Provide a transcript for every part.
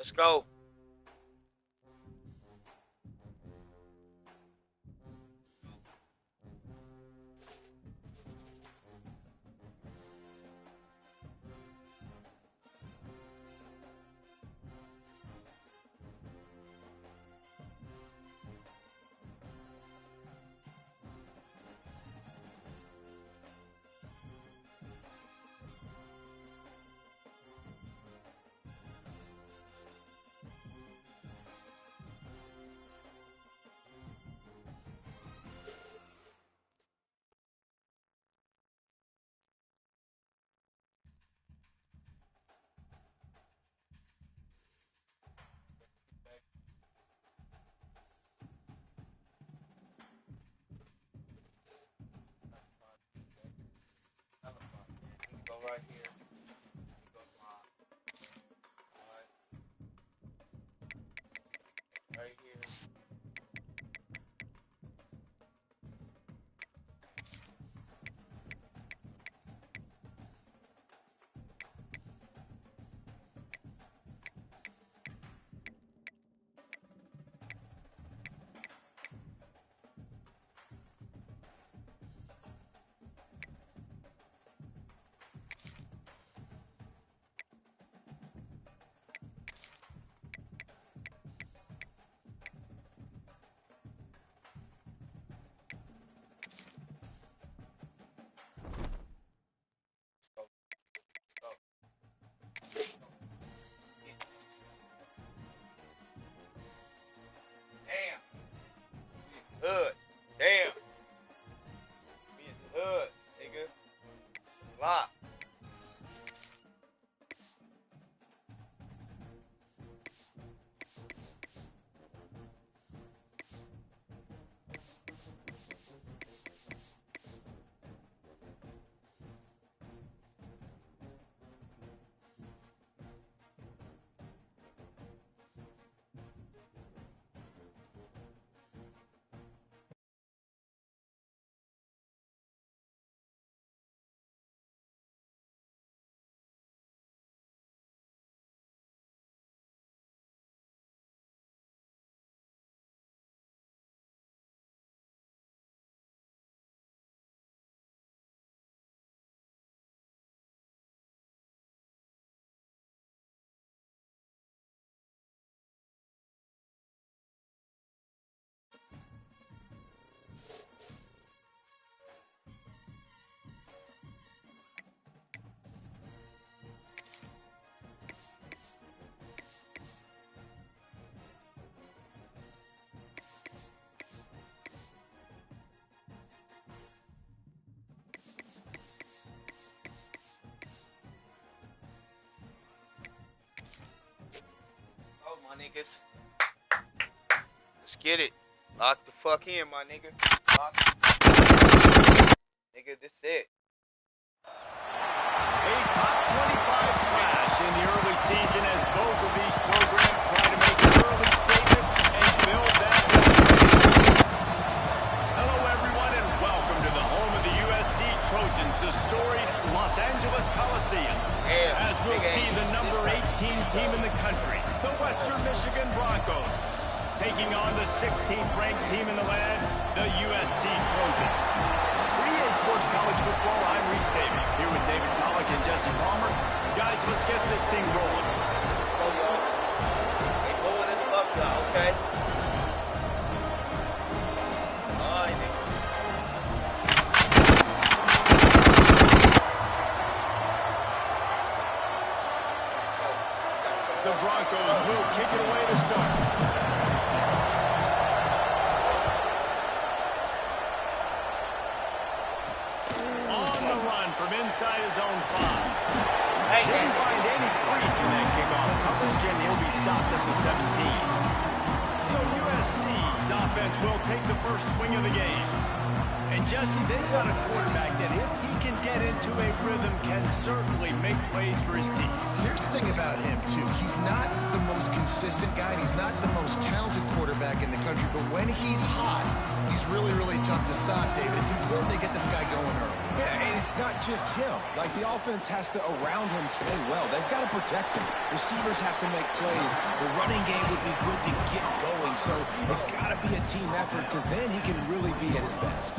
Let's go. Go right here. Go right here. Hood. Damn. We in the hood, nigga. It's locked. My niggas, let's get it. Lock the fuck in, my nigga. Lock. Nigga, this it. A top 25 clash in the early season as both of these programs try to make an early statement and build that resume. Hello, everyone, and welcome to the home of the USC Trojans, the storied Los Angeles Coliseum. Yeah, as we'll see the number 18 team in the country, the Western Michigan Broncos, taking on the 16th ranked team in the land, the USC Trojans. For EA Sports College Football, I'm Reese Davies, here with David Pollack and Jesse Palmer. Guys, let's get this thing rolling. Let's go, y'all. They moving this fuck, y'all, okay? All right, nigga. The Broncos will kick it away to start. On the run from inside his own 5. Didn't find any crease in that kickoff coverage, and he'll be stopped at the 17. So USC's offense will take the first swing of the game. And Jesse, they've got a quarterback that if he can get into a rhythm can certainly make plays for his team. Here's the thing about him, too. He's not the most consistent consistent guy, and he's not the most talented quarterback in the country, but when he's hot, he's really, really tough to stop, David. It's important they get this guy going early. Yeah, and it's not just him. Like, the offense has to, around him, play well. They've got to protect him. Receivers have to make plays. The running game would be good to get going, so it's got to be a team effort, because then he can really be at his best.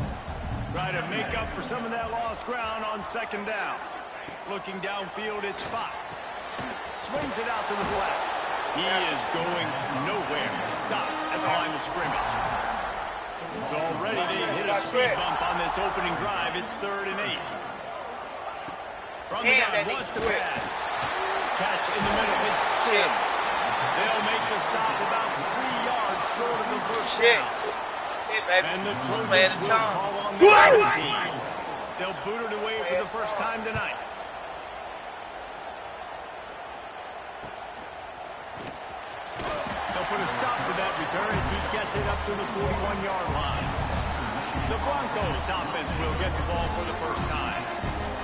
Try to make up for some of that lost ground on second down. Looking downfield, it's Fox. Swings it out to the flat. He is going nowhere. Stop at the line of scrimmage. So already they hit a speed bump on this opening drive. It's 3rd and 8. From the gun, wants to pass. Catch in the middle. It's Sims. They'll make the stop about 3 yards short of the first down. And the Trojans will call on the team. They'll boot it away for the first time tonight. They'll put a stop to that return as he gets it up to the 41-yard line. The Broncos offense will get the ball for the first time.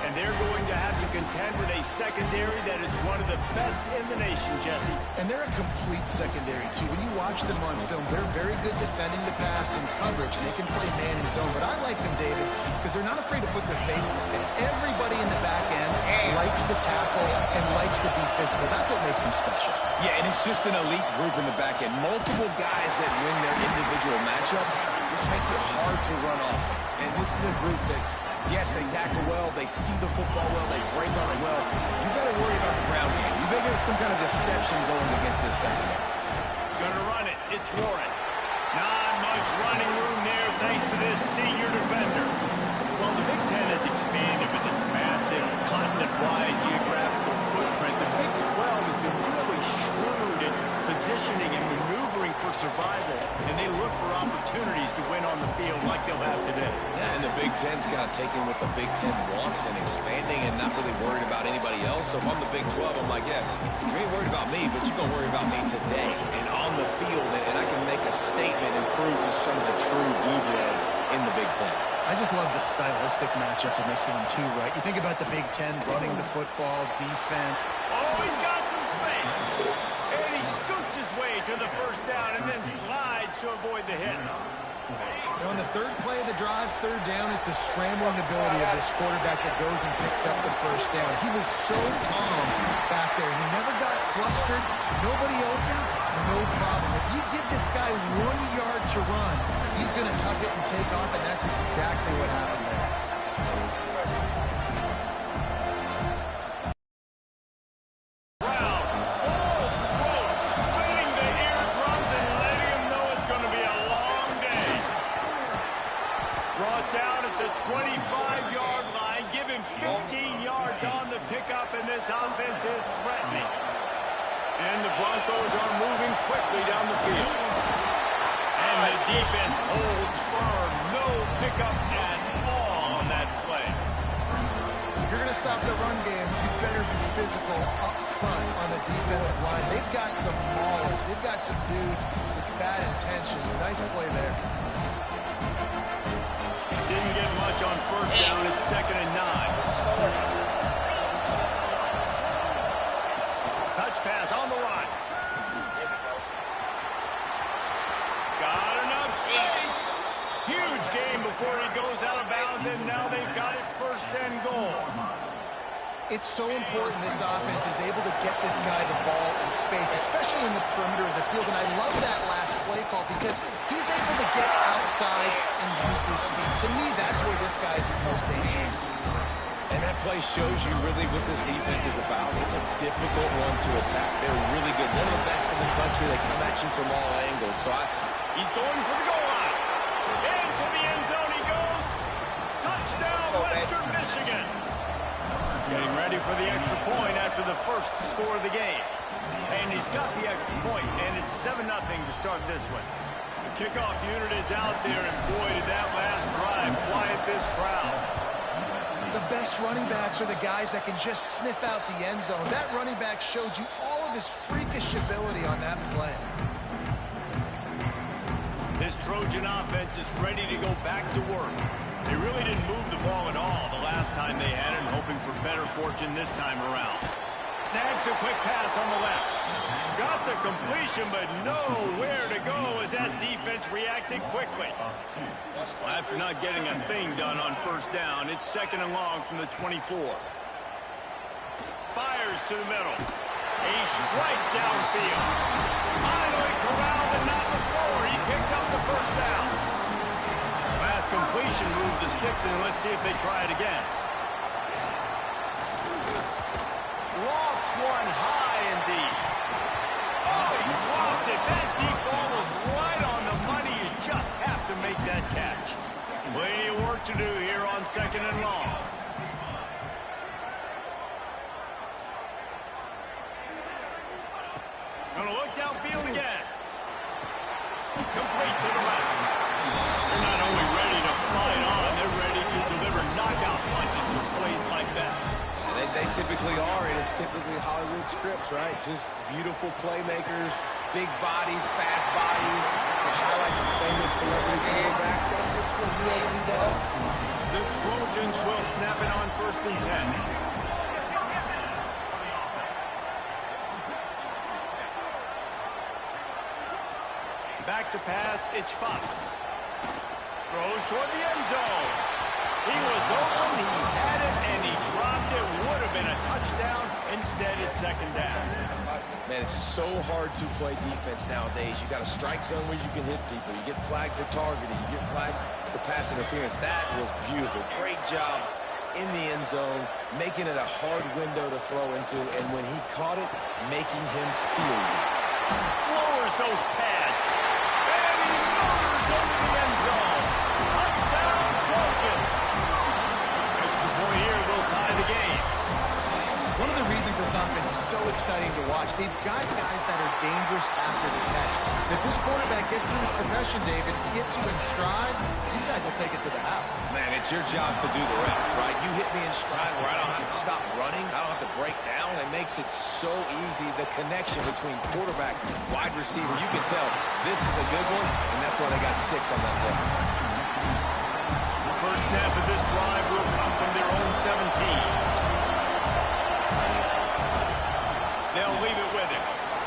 And they're going to have to contend with a secondary that is one of the best in the nation, Jesse. And they're a complete secondary, too. When you watch them on film, they're very good defending the pass and coverage, and they can play man and zone. But I like them, David, because they're not afraid to put their face in the fit. Everybody in the back end likes to tackle and likes to be physical. That's what makes them special. Yeah, and it's just an elite group in the back end. Multiple guys that win their individual matchups, which makes it hard to run offense. And this is a group that, yes, they tackle well, they see the football well, they break on it well. You got to worry about the ground game. You better get some kind of deception going against this secondary. Gonna run it. It's Warren. Not much running room there thanks to this senior defender. Well, the Big Ten has expanded with this massive continent-wide geographical footprint. The Big 12 has been really shrewd at positioning and maneuvering for survival, and they look for opportunities to win on the field like they'll have today. Yeah, and the Big Ten's kind of taking what the Big Ten wants and expanding and not really worried about anybody else. So if I'm the Big 12, I'm like, yeah, you ain't worried about me, but you're going to worry about me today and on the field, and I can make a statement and prove to some of the true blue bloods in the Big Ten. I just love the stylistic matchup in this one, too, right? You think about the Big Ten running the football, defense. Oh, he's got some space. And he scoots his way to the first down and then slides to avoid the hit. On the third play of the drive, third down, it's the scrambling ability of this quarterback that goes and picks up the first down. He was so calm back there. He never got flustered. Nobody open, no problem. If you give this guy 1 yard to run, he's going to tuck it and take off, and that's exactly what happened there. Down at the 25-yard line, give him 15 yards on the pickup, and this offense is threatening. And the Broncos are moving quickly down the field. And the defense holds firm. No pickup at all on that play. If you're going to stop the run game, you better be physical up front on the defensive line. They've got some maulers. They've got some dudes with bad intentions. Nice play there. Didn't get much on first down. It's 2nd and 9. Touch pass on the run. Got enough space. Huge game before he goes out of bounds, and now they've got it 1st and goal. It's so important this offense is able to get this guy the ball in space, especially in the perimeter of the field. And I love that last play call because he's able to get outside and use his speed. To me, that's where this guy is his most dangerous. And that play shows you really what this defense is about. It's a difficult one to attack. They're really good. One of the best in the country. They come at you from all angles. So he's going for the goal line. Into the end zone he goes. Touchdown, Western Michigan. Getting ready for the extra point after the first score of the game. And he's got the extra point, and it's 7-0 to start this one. The kickoff unit is out there, and boy, did that last drive quiet this crowd. The best running backs are the guys that can just sniff out the end zone. That running back showed you all of his freakish ability on that play. This Trojan offense is ready to go back to work. They really didn't move the ball at all the last time they had it, hoping for better fortune this time around. Snags a quick pass on the left. Got the completion, but nowhere to go as that defense reacted quickly. After not getting a thing done on first down, it's 2nd and long from the 24. Fires to the middle. A strike downfield. Finally corralled and not before. He picks up the first down. Last completion moved the sticks, and let's see if they try it again. Lofts one high and deep. Oh, he dropped it. That deep ball was right on the money. You just have to make that catch. Plenty of work to do here on 2nd and long. Gonna look downfield again. Complete to the left. They're not only ready to fight on, they're ready to deliver knockout punches with plays like that. They typically are, and it's typically Hollywood scripts, right? Just beautiful playmakers, big bodies, fast bodies. They highlight the famous celebrity quarterbacks. That's just what USC does. The Trojans will snap it on 1st and 10. Back to pass, it's Fox. Throws toward the end zone. He was open, he had it, and he dropped it. Would have been a touchdown. Instead, it's 2nd down. Man, it's so hard to play defense nowadays. You got a strike zone where you can hit people. You get flagged for targeting. You get flagged for pass interference. That was beautiful. Great job in the end zone, making it a hard window to throw into, and when he caught it, making him feel it. Lowers those pads. And he motors into the end zone. Touchdown, Trojans. Extra point here will tie the game. One of the reasons this offense is so exciting to watch, they've got guys that are dangerous after the catch. And if this quarterback gets through his progression, David, gets you in stride, these guys will take it to the house. Man, it's your job to do the rest, right? You hit me in stride where I don't have to stop running. I don't have to break down. It makes it so easy, the connection between quarterback, wide receiver. You can tell this is a good one, and that's why they got 6 on that play. First snap of this drive will come from their own 17. They'll leave it with him.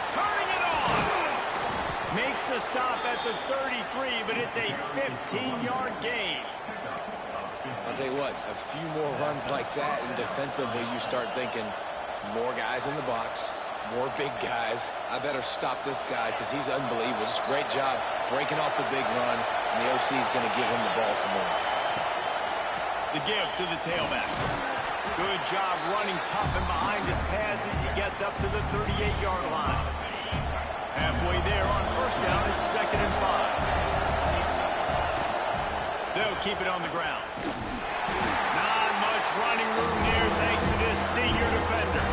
Turning it on! Makes the stop at the 33, but it's a 15-yard gain. I'll tell you what, a few more runs like that, and defensively you start thinking more guys in the box, more big guys. I better stop this guy because he's unbelievable. Just great job breaking off the big run, and the OC is going to give him the ball some more. The give to the tailback. Good job running tough and behind his pads as he gets up to the 38-yard line. Halfway there on first down, it's 2nd and 5. They'll keep it on the ground. Not much running room here thanks to this senior defender.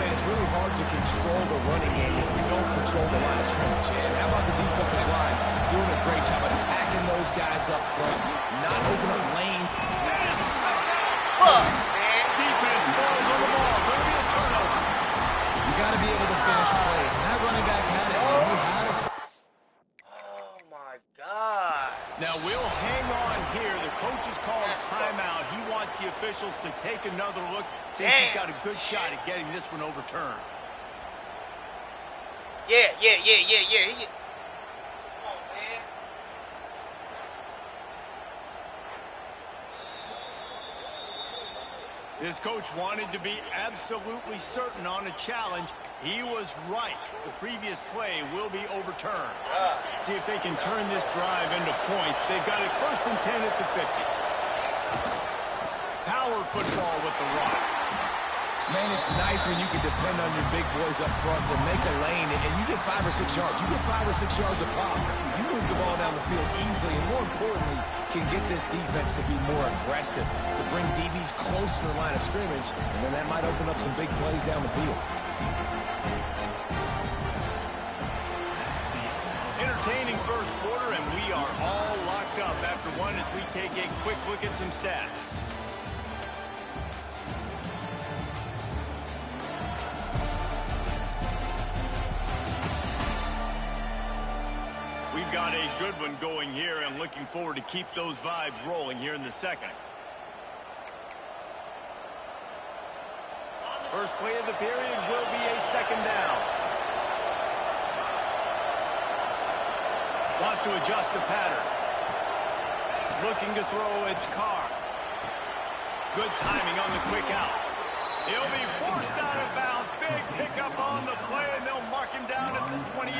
Man, it's really hard to control the running game if you don't control the line of scrimmage. And how about the defensive line doing a great job of attacking those guys up front, not opening a lane. That is Fuck, man. defense falls on the ball. Going to be a turnover. You got to be able to finish plays. And that running back had it. And he had it. Oh, my God. Now we'll hang on here. The coach has called a timeout. He wants the officials to take another look. Thinks he's got a good shot at getting this one overturned. Yeah. Come on, man. This coach wanted to be absolutely certain on a challenge. He was right. The previous play will be overturned. See if they can turn this drive into points. They've got it 1st and 10 at the 50. Power football with the rock. Man, it's nice when you can depend on your big boys up front to make a lane, and you get 5 or 6 yards. You get 5 or 6 yards a pop. You move the ball down the field easily, and more importantly, can get this defense to be more aggressive, to bring DBs close to the line of scrimmage, and then that might open up some big plays down the field. Entertaining first quarter, and we are all locked up after one as we take a quick look at some stats. We've got a good one going here and looking forward to keep those vibes rolling here in the second. First play of the period will be a 2nd down. Wants to adjust the pattern. Looking to throw, it's Carr. Good timing on the quick out. He'll be forced out of bounds. Big pickup on the play, and they'll mark him down at the 28.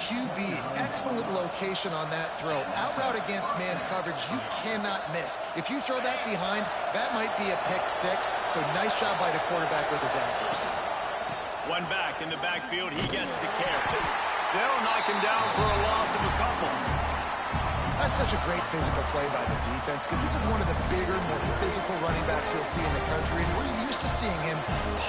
QB, excellent location on that throw. Out route against man coverage, you cannot miss. If you throw that behind, that might be a pick six. So nice job by the quarterback with his accuracy. One back in the backfield, he gets the carry. They'll knock him down for a loss of a couple. That's such a great physical play by the defense because this is one of the bigger, more physical running backs you'll see in the country. And we're used to seeing him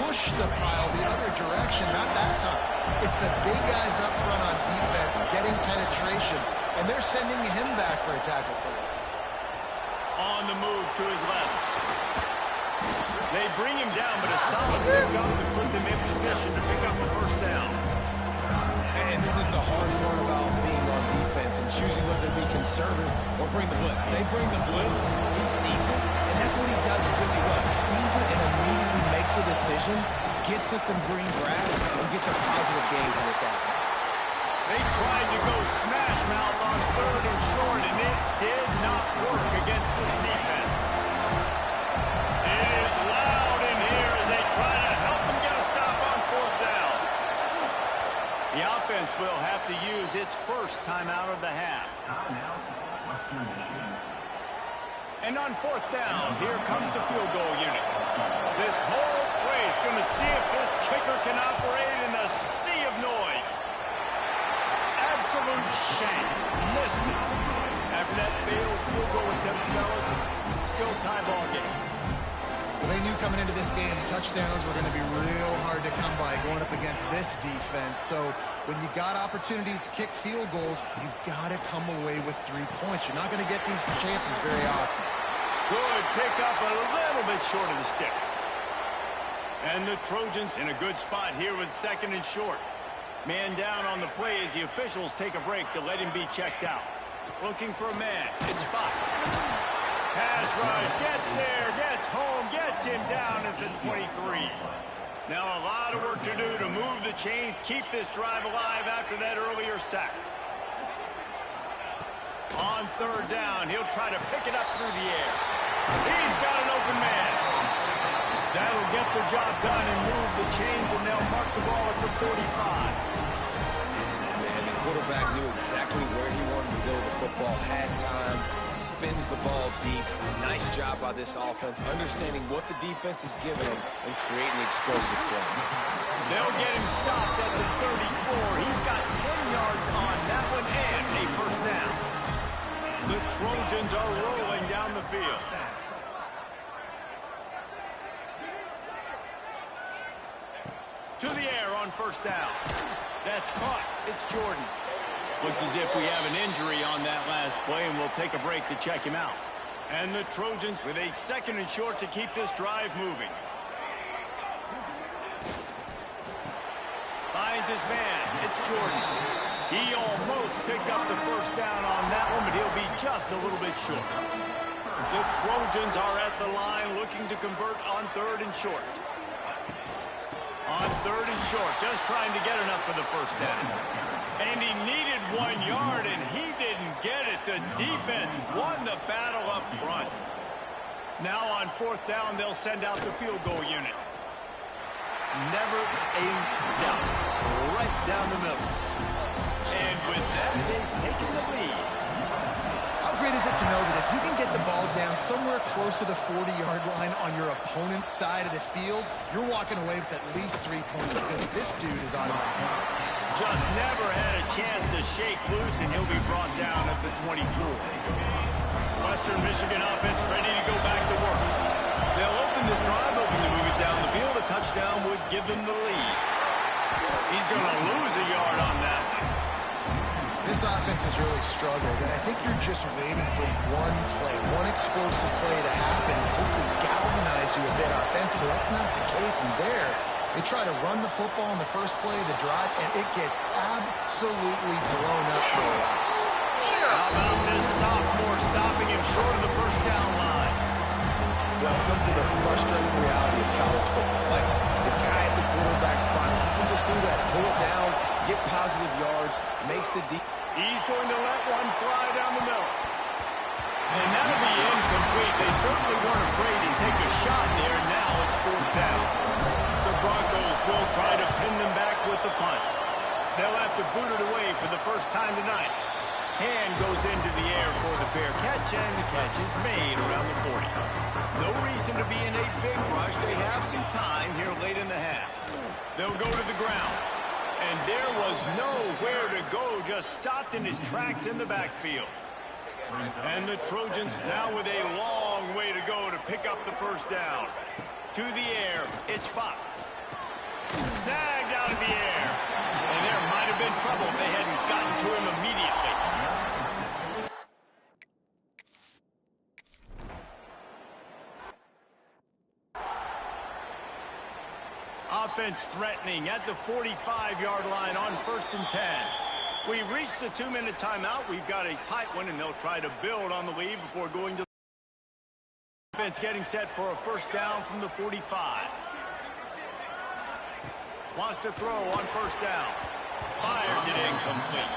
push the pile the other direction, not that time. It's the big guys up front on defense getting penetration, and they're sending him back for a tackle for it. On the move to his left. They bring him down, but a solid pickup to put them in position to pick up the first down. And this is the hard part about being on defense and choosing whether to be conservative or bring the blitz. They bring the blitz, he sees it, and that's what he does really well. Sees it and immediately makes a decision, gets to some green grass, and gets a positive gain for this offense. They tried to go smash mouth on third and short, and it did not work against this defense. It is loud in here as they try to help him get a stop on fourth down. The offense will have to use its first timeout of the half. And on fourth down, here comes the field goal unit. This whole place going to see if this kicker can operate in the sea of noise. Absolute shame. Missed it. After that failed field goal attempt, fellas, still tie ball game. Well, they knew coming into this game touchdowns were going to be real hard to come by going up against this defense. So when you got opportunities to kick field goals, you've got to come away with 3 points. You're not going to get these chances very often. Good pick up a little bit short of the sticks. And the Trojans in a good spot here with second and short. Man down on the play as the officials take a break to let him be checked out. Looking for a man. It's Fox. Pass rush, gets there, gets home, gets him down at the 23. Now a lot of work to do to move the chains, keep this drive alive after that earlier sack. On third down, he'll try to pick it up through the air. He's got an open man. That'll get the job done and move the chains, and they'll mark the ball at the 45. The quarterback knew exactly where he wanted to go with the football, had time, spins the ball deep. Nice job by this offense, understanding what the defense is giving him and creating explosive play. They'll get him stopped at the 34. He's got 10 yards on that one and a first down. The Trojans are rolling down the field. To the air on first down. That's caught. It's Jordan. Looks as if we have an injury on that last play, and we'll take a break to check him out. And the Trojans with a second and short to keep this drive moving. Finds his man. It's Jordan. He almost picked up the first down on that one, but he'll be just a little bit short. The Trojans are at the line looking to convert on third and short. On third and short, just trying to get enough for the first down. And he needed 1 yard, and he didn't get it. The defense won the battle up front. Now on fourth down, they'll send out the field goal unit. Never a doubt. Right down the middle. And with that, they've taken the lead. How great is it to know that if you can get the ball down somewhere close to the 40-yard line on your opponent's side of the field, you're walking away with at least 3 points because this dude is automatic. Just never had a chance to shake loose, and he'll be brought down at the 24. Western Michigan offense ready to go back to work. They'll open this drive, hoping to move it down the field. A touchdown would give them the lead. He's going to lose a yard on that one. This offense has really struggled, and I think you're just waiting for one play, one explosive play to happen, hopefully galvanize you a bit offensively. That's not the case, and there, they try to run the football in the first play of the drive, and it gets absolutely blown up for a loss. How about this sophomore stopping him short of the first down line? Welcome to the frustrating reality of college football. Like, the guy at the quarterback spot, he can just do that, pull it down, get positive yards, makes the deep. He's going to let one fly down the middle. And that'll be incomplete. They certainly weren't afraid to take a shot there. Now it's 4th down. The Broncos will try to pin them back with the punt. They'll have to boot it away for the first time tonight. Hand goes into the air for the fair catch, and the catch is made around the 40. No reason to be in a big rush. They have some time here late in the half. They'll go to the ground. And there was nowhere to go, just stopped in his tracks in the backfield. And the Trojans now with a long way to go to pick up the first down. To the air, it's Fox. Snagged out of the air. And there might have been trouble if they hadn't gotten to him immediately. Offense threatening at the 45-yard line on 1st and 10. We've reached the 2-minute timeout. We've got a tight one, and they'll try to build on the lead before going to the offense, getting set for a first down from the 45. Wants to throw on 1st down. Fires it incomplete.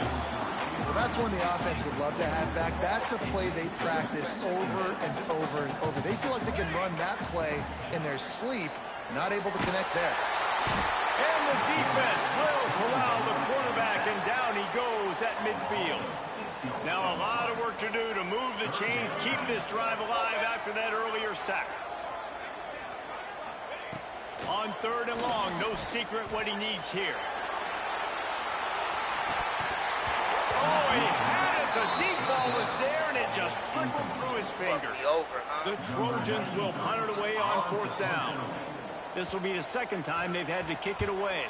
Well, that's one the offense would love to have back. That's a play they practice over and over and over. They feel like they can run that play in their sleep. Not able to connect there. And the defense will corral the quarterback, and down he goes at midfield. Now a lot of work to do to move the chains, keep this drive alive after that earlier sack. On 3rd and long, no secret what he needs here. Oh, he had it. The deep ball was there, and it just trickled through his fingers. The Trojans will punt it away on 4th down. This will be the second time they've had to kick it away.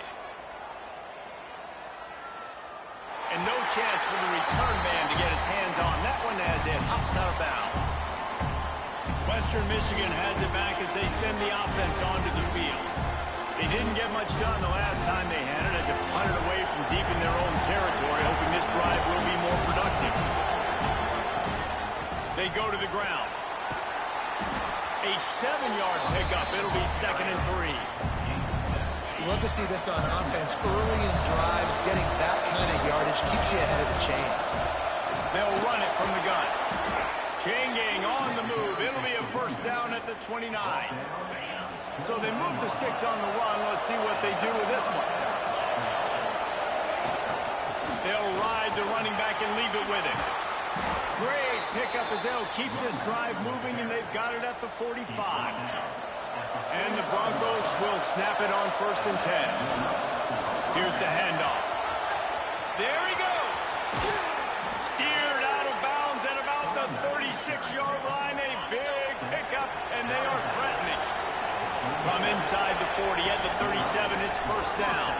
And no chance for the return man to get his hands on that one as it hops out of bounds. Western Michigan has it back as they send the offense onto the field. They didn't get much done the last time they had it. Had to punt it away from deep in their own territory, hoping this drive will be more productive. They go to the ground. A 7-yard pickup. It'll be 2nd and 3. You love to see this on offense. Early in drives, getting that kind of yardage keeps you ahead of the chains. They'll run it from the gun. Chain gang on the move. It'll be a first down at the 29. So they move the sticks on the run. Let's see what they do with this one. They'll ride the running back and leave it with him. Great pickup as they'll keep this drive moving, and they've got it at the 45. And the Broncos will snap it on 1st and 10. Here's the handoff. There he goes. Steered out of bounds at about the 36-yard line. A big pickup, and they are threatening. From inside the 40 at the 37, it's 1st down.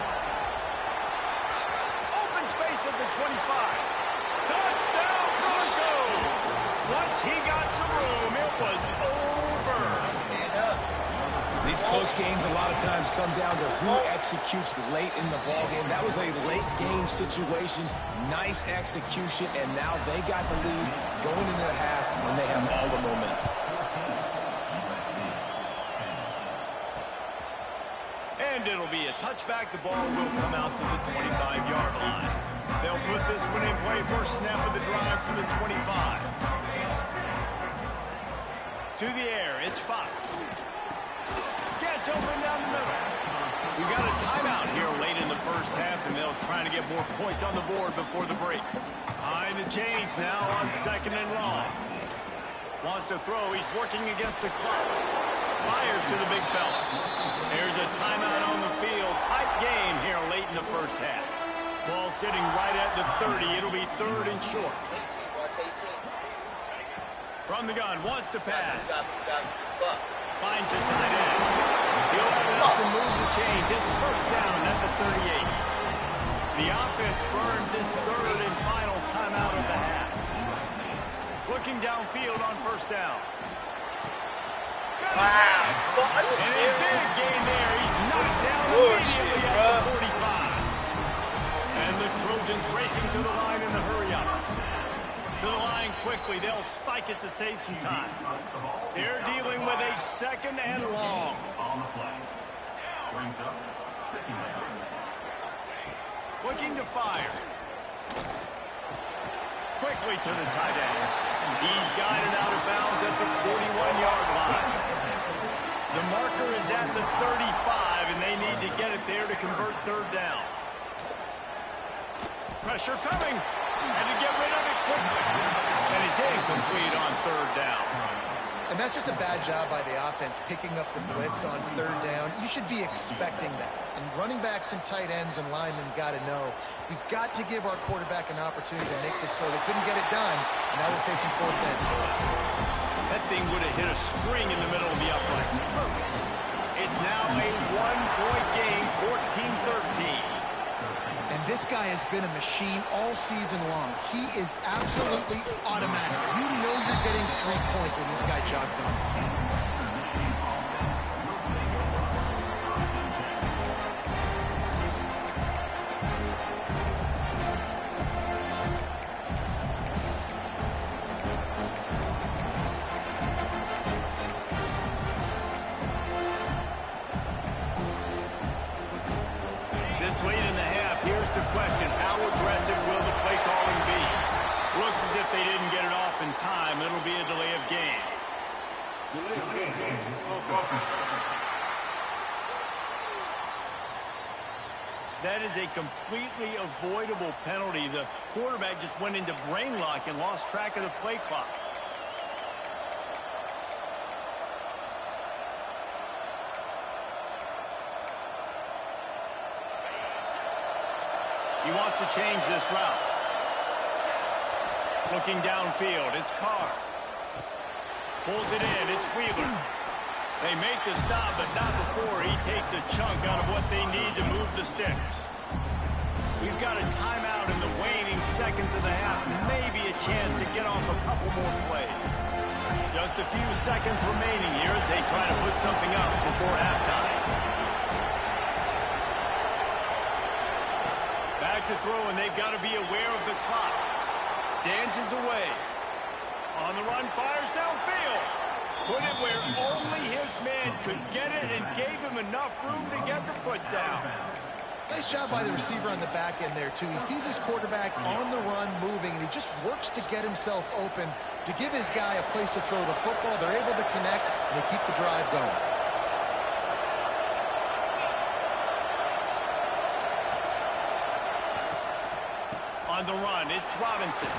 Open space at the 25. Touchdown, Broncos! Once he got some room, it was over. These close games a lot of times come down to who executes late in the ballgame. That was a late game situation. Nice execution, and now they got the lead going into the half, and they have all the momentum. And it'll be a touchback. The ball will come out to the 25-yard line. They'll put this one in play. First snap of the drive from the 25. To the air, it's Fox. Gets open down the middle. We got a timeout here late in the first half, and they'll try to get more points on the board before the break. Behind the chains now on 2nd and long. Wants to throw. He's working against the clock. Fires to the big fella. There's a timeout on the field. Tight game here late in the first half. Ball sitting right at the 30. It'll be 3rd and short. From the gun, wants to pass. Finds a tight end. He'll have enough to move the chains. It's 1st down at the 38. The offense burns its 3rd and final timeout of the half. Looking downfield on 1st down. And a big gain there. He's knocked down immediately at the 45. And the Trojans racing to the line in the hurry-up. To the line quickly. They'll spike it to save some time. They're dealing with a 2nd and long. Looking to fire. quickly to the tight end. He's guided out of bounds at the 41-yard line. The marker is at the 35, and they need to get it there to convert third down. Pressure coming, and to get rid of it quickly. And it's incomplete on third down. And that's just a bad job by the offense, picking up the blitz on third down. You should be expecting that. And running backs and tight ends and linemen got to know, we've got to give our quarterback an opportunity to make this throw. They couldn't get it done, and now we're facing fourth down. That thing would have hit a string in the middle of the uprights. Perfect. It's now a one-point game, 14-13. And this guy has been a machine all season long. He is absolutely automatic. You know you're getting 3 points when this guy jogs on the field. This late in the half, here's the question. How aggressive will the play calling be? Looks as if they didn't get it off in time. It'll be a delay of game. That is a completely avoidable penalty. The quarterback just went into brain lock and lost track of the play clock. He wants to change this route. Looking downfield, it's Carr. Pulls it in, it's Wheeler. They make the stop, but not before he takes a chunk out of what they need to move the sticks. We've got a timeout in the waning seconds of the half. Maybe a chance to get off a couple more plays. Just a few seconds remaining here as they try to put something up before halftime. Back to throw, and they've got to be aware of the clock. Dances away. On the run, fires downfield. Put it where only his man could get it and gave him enough room to get the foot down. Nice job by the receiver on the back end there, too. He sees his quarterback on the run moving, and he just works to get himself open to give his guy a place to throw the football. They're able to connect, and they keep the drive going. On the run, it's Robinson.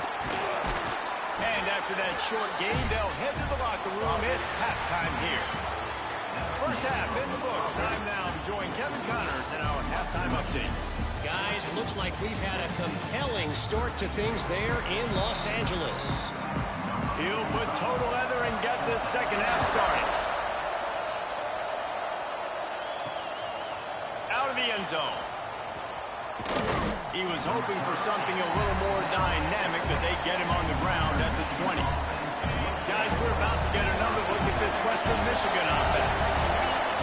And after that short gain, they'll head to the locker room. It's halftime here. First half in the books. Time now to join Kevin Connors in our halftime update. Guys, looks like we've had a compelling start to things there in Los Angeles. He'll put total leather and get this second half started. Out of the end zone. He was hoping for something a little more dynamic, but they get him on the ground at the 20. Guys, we're about to get another look at this Western Michigan offense.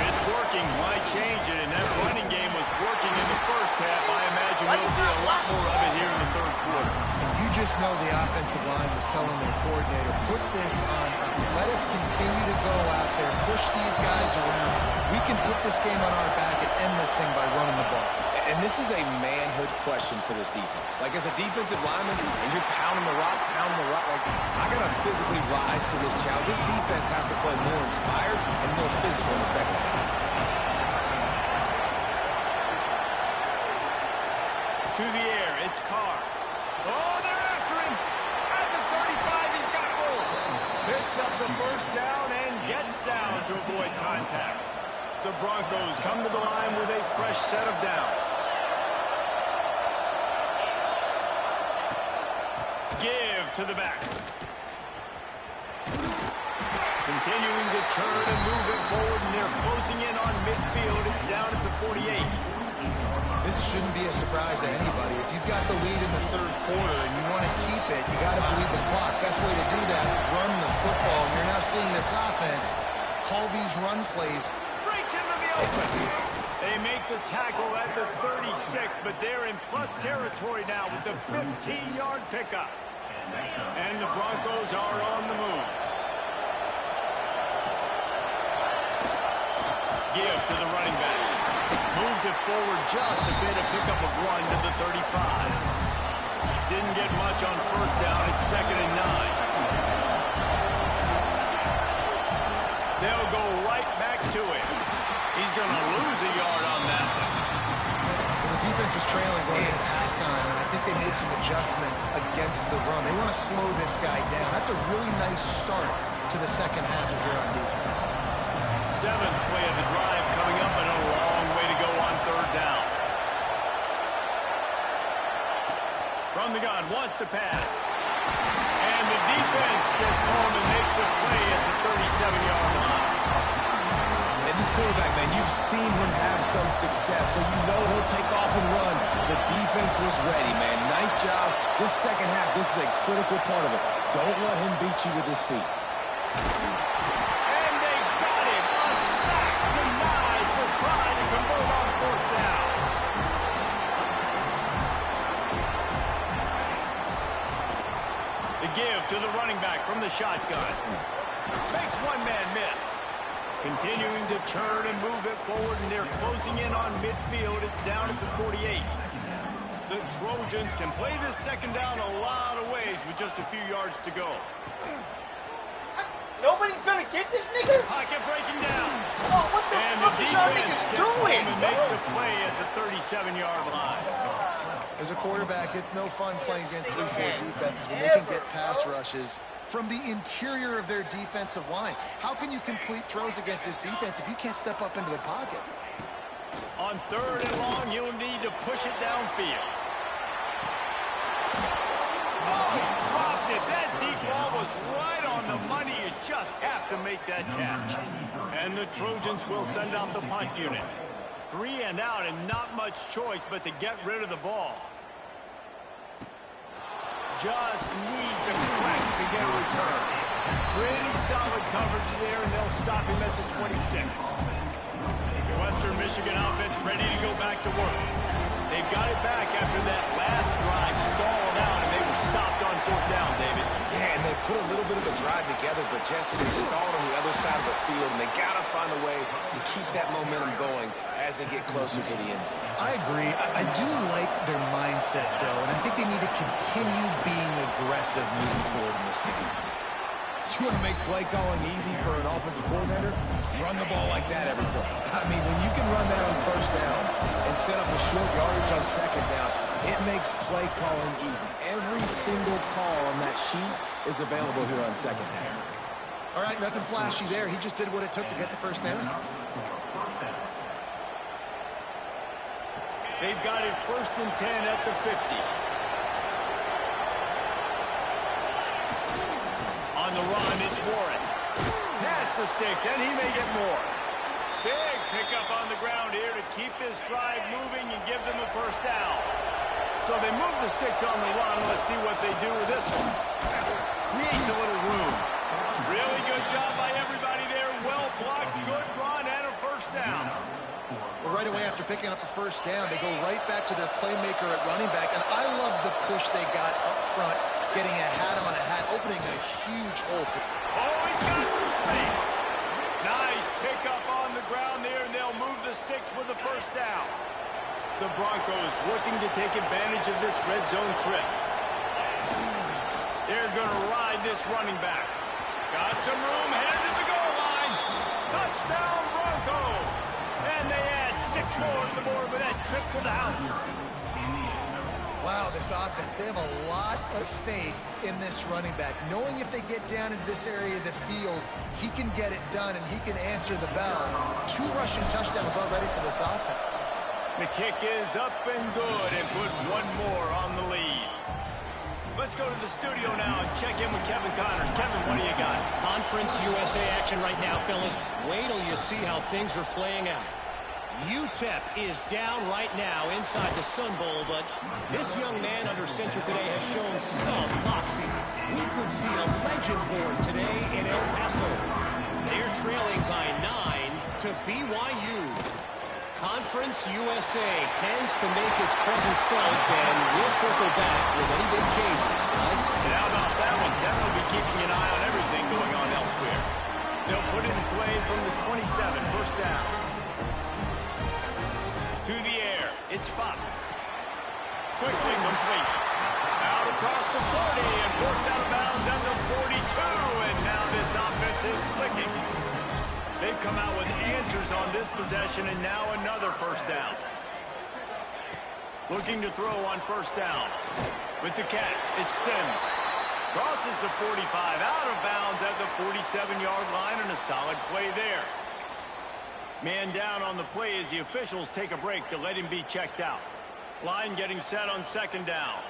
If it's working, why change it? And that running game was working in the first half. I imagine we'll see a lot more of it here in the third quarter. And you just know the offensive line was telling their coordinator, put this on us. Let us continue to go out there, push these guys around. We can put this game on our back and end this thing by running the ball. And this is a manhood question for this defense. Like, as a defensive lineman, and you're pounding the rock, like, I got to physically rise to this challenge. This defense has to play more inspired and more physical in the second half. To the air, it's Carr. Oh, they're after him. At the 35, he's got room. Picks up the first down and gets down to avoid contact. The Broncos come to the line with a fresh set of downs. Give to the back. Continuing to turn and move it forward, and they're closing in on midfield. It's down at the 48. This shouldn't be a surprise to anybody. If you've got the lead in the third quarter and you want to keep it, you got to bleed the clock. Best way to do that, run the football. You're now seeing this offense call these run plays. Breaks into the open. They make the tackle at the 36, but they're in plus territory now with the 15-yard pickup. And the Broncos are on the move. Give to the running back. Moves it forward just a bit, a pickup of 1 to the 35. Didn't get much yardage on first down. It's 2nd and 9. They'll go right back to it. He's going to lose a yard on that one. Well, the defense was trailing going into halftime, and I think they made some adjustments against the run. They want to slow this guy down. That's a really nice start to the second half if you're on defense. 7th play of the drive coming up, and a long way to go on third down. From the gun, wants to pass. And the defense gets home and makes a play at the 37-yard line. And this quarterback, man, you've seen him have some success, so you know he'll take off and run. The defense was ready, man. Nice job. This second half, this is a critical part of it. Don't let him beat you with his feet. And they got him. A sack denies the try to convert on fourth down. The give to the running back from the shotgun. Makes one man miss. Continuing to turn and move it forward, and they're closing in on midfield. It's down at the 48. The Trojans can play this second down a lot of ways with just a few yards to go. Nobody's gonna get this nigga? Pocket breaking down. Oh, what the fuck is y'all niggas doing? And makes a play at the 37-yard line. As a quarterback, it's no fun playing against 3-4 defenses when they can get pass rushes from the interior of their defensive line. How can you complete throws against this defense if you can't step up into the pocket? On third and long, you'll need to push it downfield. Oh, he dropped it. That deep ball was right on the money. You just have to make that catch. And the Trojans will send out the punt unit. 3 and out, and not much choice but to get rid of the ball. Just needs a crack to get a return. Pretty solid coverage there, and they'll stop him at the 26. The Western Michigan offense ready to go back to work. They've got it back after that last drive stalled out, and they were stopped on fourth down, David. Yeah, and they put a little bit of a drive together, but Jesse, they stalled on the other side of the field, and they got to find a way to keep that momentum going as they get closer to the end zone. I agree. I do like their mindset, though, and I think they need to continue being aggressive moving forward in this game. You want to make play calling easy for an offensive coordinator? Run the ball like that every play. I mean, when you can run that on first down and set up a short yardage on second down, it makes play calling easy. Every single call on that sheet is available here on second down. All right, nothing flashy there. He just did what it took to get the first down. They've got it 1st and 10 at the 50. On the run, it's Warren. Past the sticks, and he may get more. Big pickup on the ground here to keep this drive moving and give them a first down. So they move the sticks on the run. Let's see what they do with this one. Creates a little room. Really good job by everybody there. Well blocked, good run, and a first down. Well, right away after picking up a first down, they go right back to their playmaker at running back, and I love the push they got up front, getting a hat on a hat, opening a huge hole for. Oh, he's got some space. Nice pickup on the ground there, and they'll move the sticks with the first down. The Broncos looking to take advantage of this red zone trip. They're going to ride this running back. Got some room, headed to the goal line. Touchdown, Broncos. And they add 6 more to the board with that trip to the house. Wow, this offense, they have a lot of faith in this running back. Knowing if they get down into this area of the field, he can get it done and he can answer the bell. 2 rushing touchdowns already for this offense. The kick is up and good, and put 1 more on the lead. Let's go to the studio now and check in with Kevin Connors. Kevin, what do you got? Conference USA action right now, fellas. Wait till you see how things are playing out. UTEP is down right now inside the Sun Bowl, but this young man under center today has shown some moxie. We could see a legend born today in El Paso. They're trailing by 9 to BYU. Conference USA tends to make its presence felt, and we'll circle back with any big changes, guys. And how about that one? Kevin will be keeping an eye on everything going on elsewhere. They'll put it in play from the 27, first down. To the air, it's Fox. Quickly complete. Out across the 40 and forced out of bounds at the 42. And now this offense is clicking. They've come out with answers on this possession, and now another first down. Looking to throw on first down. With the catch, it's Sims. Crosses the 45, out of bounds at the 47-yard line, and a solid play there. Man down on the play as the officials take a break to let him be checked out. Line getting set on second down.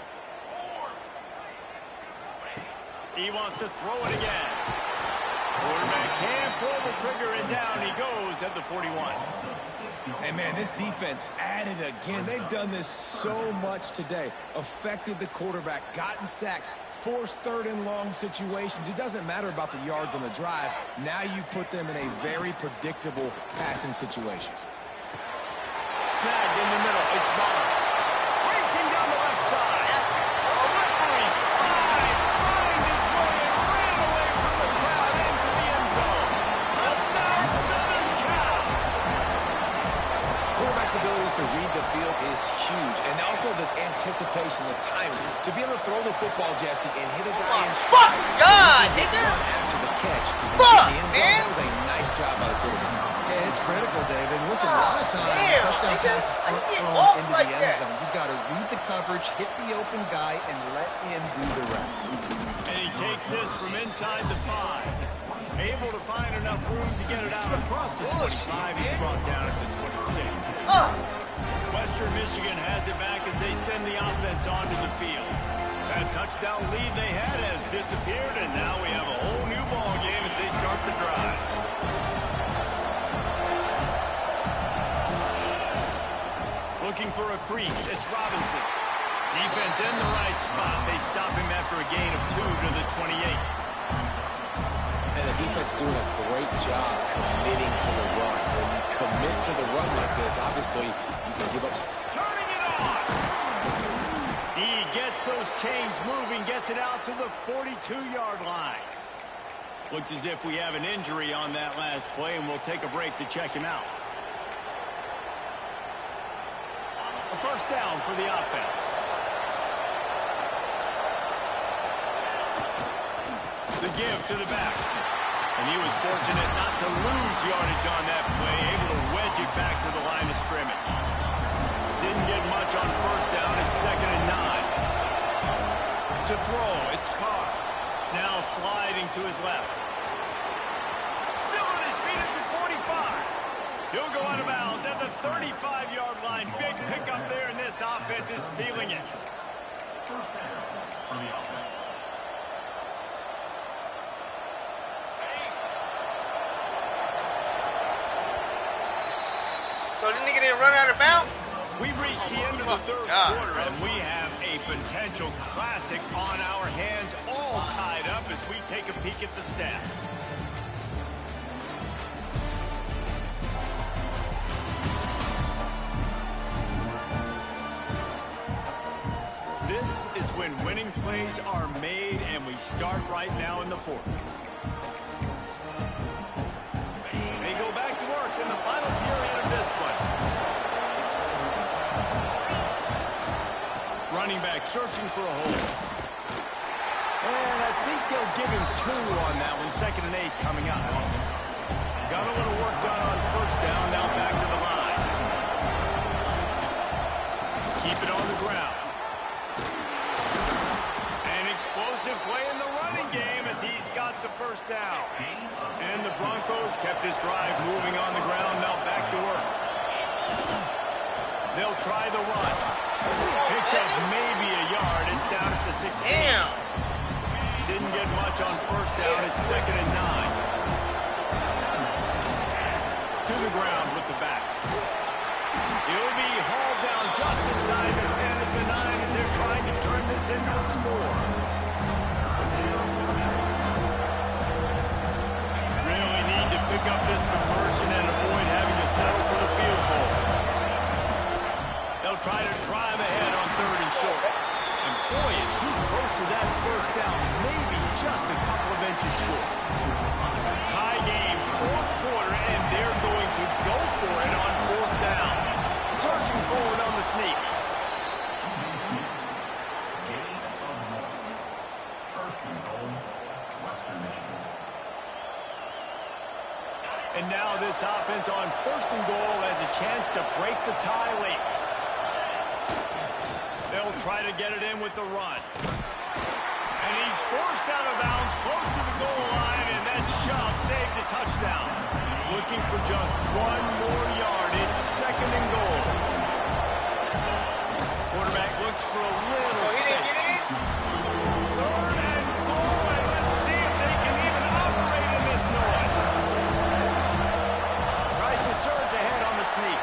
He wants to throw it again. Quarterback can't pull the trigger, and down he goes at the 41. Hey, man, this defense added again. They've done this so much today. Affected the quarterback, gotten sacks, forced third and long situations. It doesn't matter about the yards on the drive. Now you put them in a very predictable passing situation. Snagged in the middle. It's Barnes. Racing down the left side. Slippery slide. Find his way and ran away from the crowd into the end zone. Touchdown, Southern Cal. Quarterback's abilities to read the field is huge, and also the anticipation, the timing. To be able to throw the football, Jesse, and hit a guy in stride. Fuck God, nigga. After the catch. Fuck, in the end zone, man. that was a nice job by the quarterback. Yeah, it's critical, David. Listen, a lot of times, damn, touchdown nigga. passes I aren't get thrown lost into like the end that. zone. You've got to read the coverage, hit the open guy, and let him do the rest. And he takes this from inside the 5. Able to find enough room to get it out across the 25. He's brought down at the 26. Western Michigan has it back as they send the offense onto the field. That touchdown lead they had has disappeared, and now we have a whole new ball game as they start the drive. Looking for a crease, it's Robinson. Defense in the right spot. They stop him after a gain of 2 to the 28. And the defense doing a great job committing to the run. When you commit to the run like this, obviously, you can give up. Turning it on! He gets those chains moving, gets it out to the 42-yard line. Looks as if we have an injury on that last play, and we'll take a break to check him out. A first down for the offense. The give to the back. And he was fortunate not to lose yardage on that play, able to wedge it back to the line of scrimmage. Didn't get much on first down. It's 2nd and 9. To throw, it's Carr. Now sliding to his left. Still on his feet at the 45. He'll go out of bounds at the 35-yard line. Big pickup there, and this offense is feeling it. First down for the offense. So the nigga didn't run out of bounds? We've reached the end of the third quarter, and we have a potential classic on our hands, all tied up as we take a peek at the stats. This is when winning plays are made, and we start right now in the fourth. They go back to work in the final period of this one. Running back searching for a hole. And I think they'll give him 2 on that one. 2nd and 8 coming up. Got a little work done on first down. Now back to the line. Keep it on the ground. An explosive play in the running game as he's got the first down. And the Broncos kept this drive moving on the ground. Now back to work. They'll try the run. Picked up maybe a yard. It's down at the 16. Damn. Didn't get much on first down. It's 2nd and 9. To the ground with the back. He'll be hauled down just inside the 10 at the 9 as they're trying to turn this into a score. Really need to pick up this conversion and avoid having to settle for the field goal. They'll try to drive ahead on 3rd and short. And boy, is he close to that first down, maybe just a couple of inches short. Tie game, 4th quarter, and they're going to go for it on 4th down. Searching forward on the sneak. And now this offense on 1st and goal has a chance to break the tie late. They'll try to get it in with the run. And he's forced out of bounds close to the goal line, and that shove saved a touchdown. Looking for just 1 more yard. It's 2nd and goal. Quarterback looks for a little He didn't get in? 3rd and goal, and let's see if they can even operate in this noise. Tries to surge ahead on the sneak.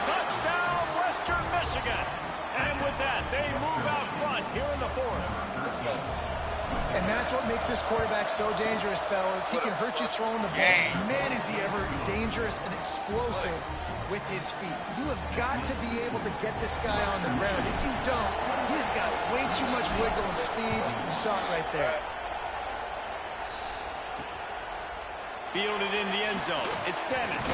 Touchdown, Western Michigan. And with that, they move out front here in the 4th. And that's what makes this quarterback so dangerous, fellas. He can hurt you throwing the ball. Man, is he ever dangerous and explosive with his feet. You have got to be able to get this guy on the ground. If you don't, he's got way too much wiggle and speed. You saw it right there. Fielded in the end zone. It's Dennis.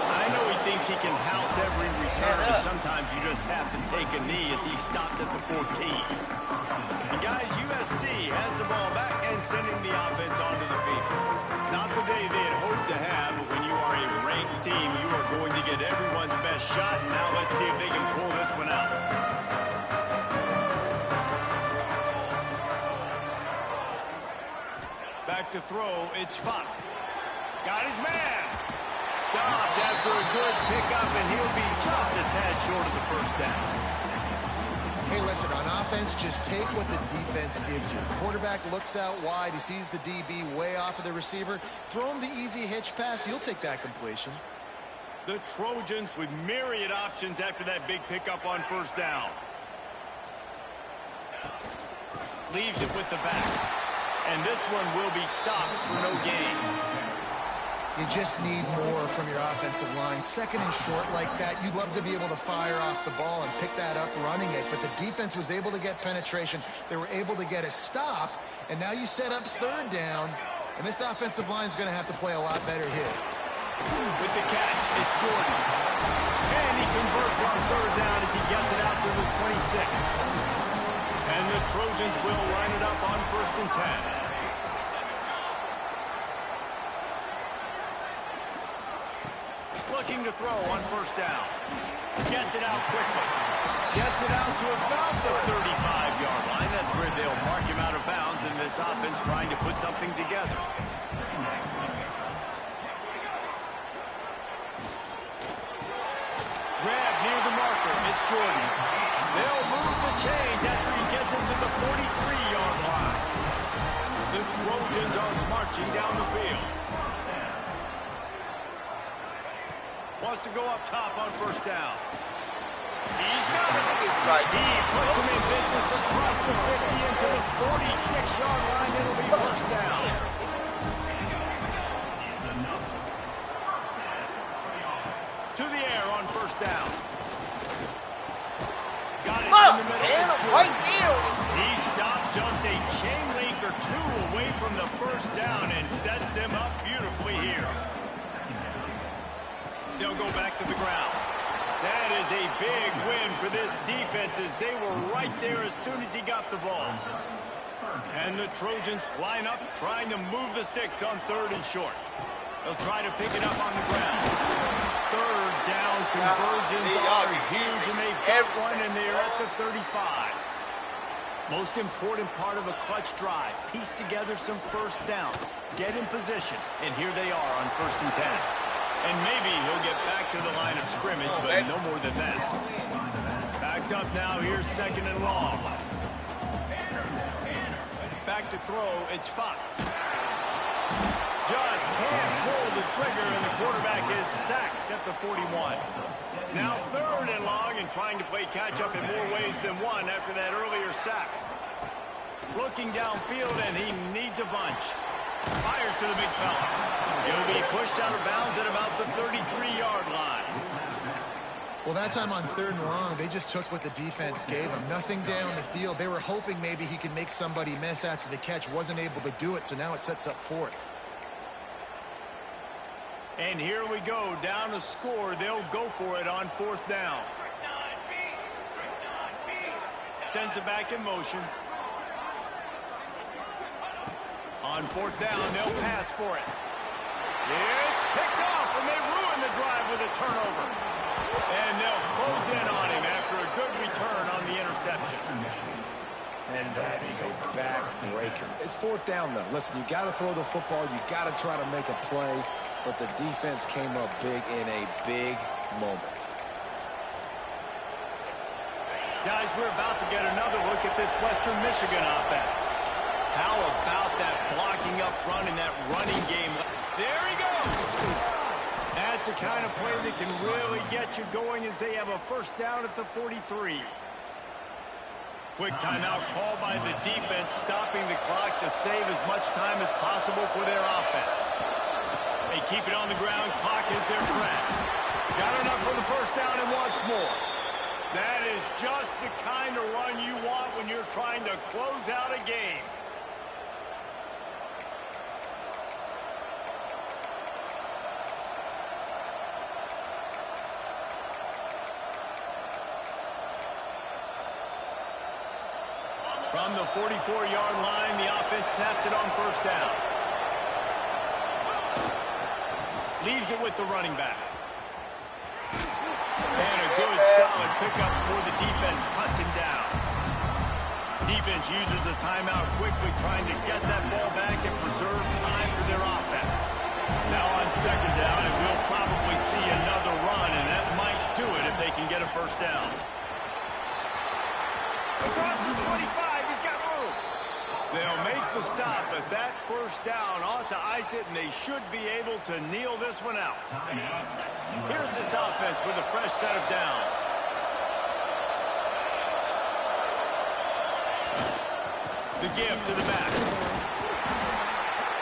I know he thinks he can house every return, but sometimes you just have to take a knee as he stopped at the 14. And guys, USC has the ball back and sending the offense onto the field. Not the day they had hoped to have, but when you are a ranked team, you are going to get everyone's best shot. And now let's see if they can pull this one out. Back to throw, it's Fox. Got his man. Stopped after a good pickup, and he'll be just a tad short of the 1st down. Hey, listen, on offense, just take what the defense gives you. The quarterback looks out wide. He sees the DB way off of the receiver. Throw him the easy hitch pass. You'll take that completion. The Trojans with myriad options after that big pickup on 1st down. Leaves it with the back. And this one will be stopped for no gain. You just need more from your offensive line. 2nd and short like that, you'd love to be able to fire off the ball and pick that up running it. But the defense was able to get penetration. They were able to get a stop. And now you set up 3rd down. And this offensive line is going to have to play a lot better here. With the catch, it's Jordan. And he converts on 3rd down as he gets it out to the 26. And the Trojans will line it up on 1st and 10. Looking to throw on 1st down. Gets it out quickly. Gets it out to about the 35-yard line. That's where they'll mark him out of bounds, and this offense trying to put something together. Grab near the marker. It's Jordan. They'll move the chains after he gets it to the 43-yard line. The Trojans are marching down the field. Wants to go up top on 1st down. He's got it. He puts him in business across the 50 into the 46-yard line. It'll be 1st down. To the air on 1st down. Got it in the middle. It's Jordan. He stopped just a chain link or 2 away from the 1st down and sets them up beautifully here. They'll go back to the ground. That is a big win for this defense as they were right there as soon as he got the ball. And the Trojans line up trying to move the sticks on 3rd and short. They'll try to pick it up on the ground. 3rd down conversions are huge, and they've got one, and they're at the 35. Most important part of a clutch drive. Piece together some 1st downs. Get in position, and here they are on 1st and 10. And maybe he'll get back to the line of scrimmage, but no more than that. Backed up now, here's 2nd and long. Back to throw, it's Fox. Just can't pull the trigger, and the quarterback is sacked at the 41. Now 3rd and long, and trying to play catch-up in more ways than one after that earlier sack. Looking downfield, and he needs a bunch. Fires to the big fella. He'll be pushed out of bounds at about the 33-yard line. Well, that time on 3rd and long, they just took what the defense gave him. Nothing down the field. They were hoping maybe he could make somebody miss after the catch. Wasn't able to do it, so now it sets up 4th. And here we go. Down to score. They'll go for it on 4th down. Sends it back in motion. On 4th down, they'll pass for it. It's picked off, and they ruin the drive with a turnover. And they'll close in on him after a good return on the interception. And that is a backbreaker. It's fourth down, though. Listen, you got to throw the football. You got to try to make a play. But the defense came up big in a big moment. Guys, we're about to get another look at this Western Michigan offense. How about that blocking up front in that running game? There he goes! That's the kind of play that can really get you going as they have a first down at the 43. Quick timeout called by the defense, stopping the clock to save as much time as possible for their offense. They keep it on the ground, clock is their friend. Got enough for the first down and wants more. That is just the kind of run you want when you're trying to close out a game. From the 44-yard line, the offense snaps it on first down. Leaves it with the running back. And a good, solid pickup before the defense cuts him down. Defense uses a timeout quickly, trying to get that ball back and preserve time for their offense. Now on second down, and we'll probably see another run, and that might do it if they can get a first down. Across the 25, he's got room. They'll make the stop, but that first down ought to ice it, and they should be able to kneel this one out. Here's this offense with a fresh set of downs. The give to the back.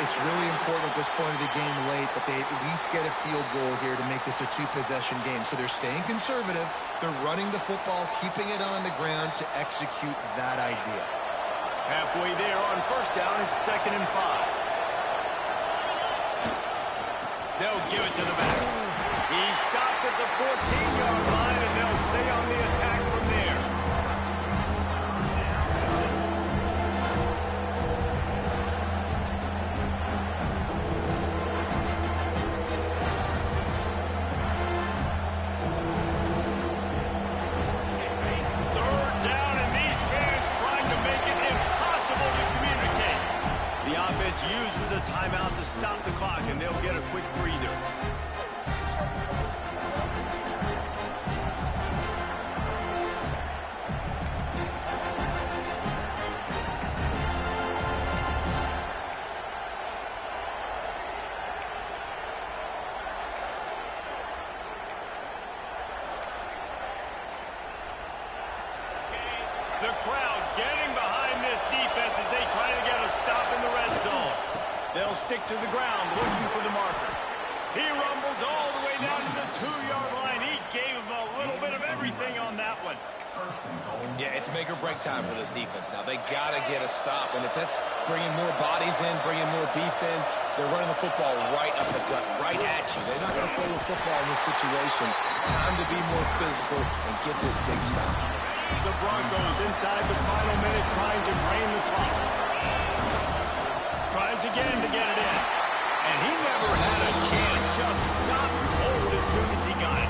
It's really important at this point of the game late that they at least get a field goal here to make this a two-possession game. So they're staying conservative. They're running the football, keeping it on the ground to execute that idea. Halfway there on first down, it's 2nd and 5. They'll give it to the back. He stopped at the 14-yard line, and they'll stay on the attack from there. Third down, and these fans trying to make it impossible to communicate. The offense uses a timeout to stop the clock, and they'll get a quick breather. The crowd getting behind this defense as they try to get a stop in the red zone. They'll stick to the ground looking for the marker. He rumbles all the way down to the 2-yard line. He gave them a little bit of everything on that one. Yeah, it's make or break time for this defense. Now, they got to get a stop, and if that's bringing more bodies in, bringing more beef in, they're running the football right up the gut, right at you. They're not going to throw the football in this situation. Time to be more physical and get this big stop. The Broncos inside the final minute trying to drain the clock. Tries again to get it in. And he never had a chance. Just stopped cold as soon as he got it.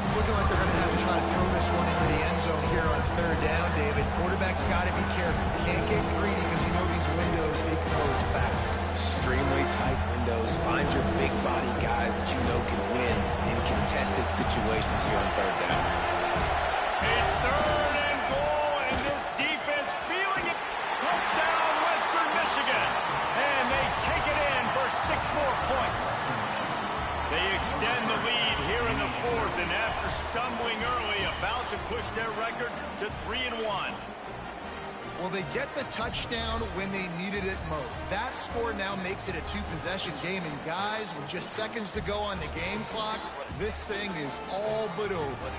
It's looking like they're going to have to try to throw this one into the end zone here on third down, David. Quarterback's got to be careful. Can't get greedy because you know these windows, they close fast. Extremely tight windows. Find your big body guys that you know can win in contested situations here on third down. It's 3rd and goal, and this defense feeling it. Touchdown, Western Michigan. And they take it in for 6 more points. They extend the lead here in the 4th, and after stumbling early, about to push their record to 3-1. Well, they get the touchdown when they needed it most. That score now makes it a two-possession game, and guys, with just seconds to go on the game clock, this thing is all but over.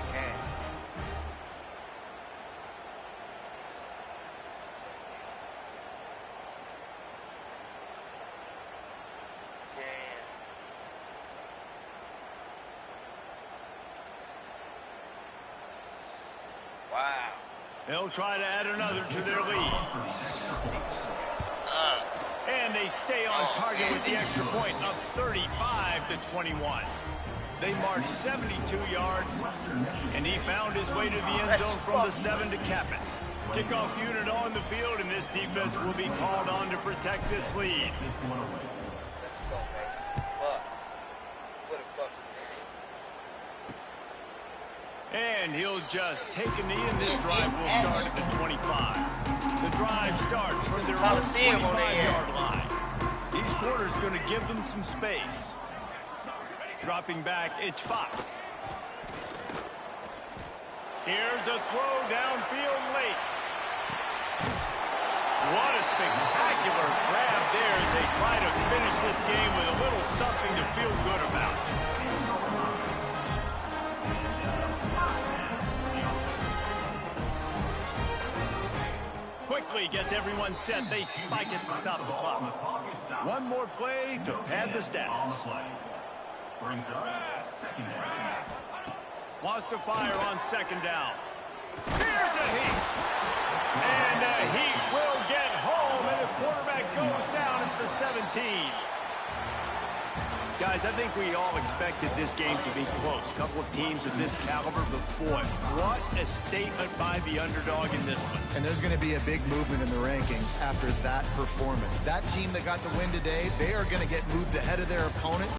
They'll try to add another to their lead. And they stay on target with the extra point of 35-21. They marched 72 yards, and he found his way to the end zone from the 7 to cap it. Kickoff unit on the field, and this defense will be called on to protect this lead. And he'll just take a knee, and this drive will start at the 25. The drive starts from their own 25-yard line. Each quarter's going to give them some space. Dropping back, it's Fox. Here's a throw downfield late. What a spectacular grab there as they try to finish this game with a little something to feel good about. Quickly gets everyone set. They spike it to stop the clock. One more play to pad the stats. Wants to fire on second down. Here's a heat. And a heat will get home, and the quarterback goes down at the 17. Guys, I think we all expected this game to be close. A couple of teams of this caliber, but boy, what a statement by the underdog in this one. And there's going to be a big movement in the rankings after that performance. That team that got the win today, they are going to get moved ahead of their opponent.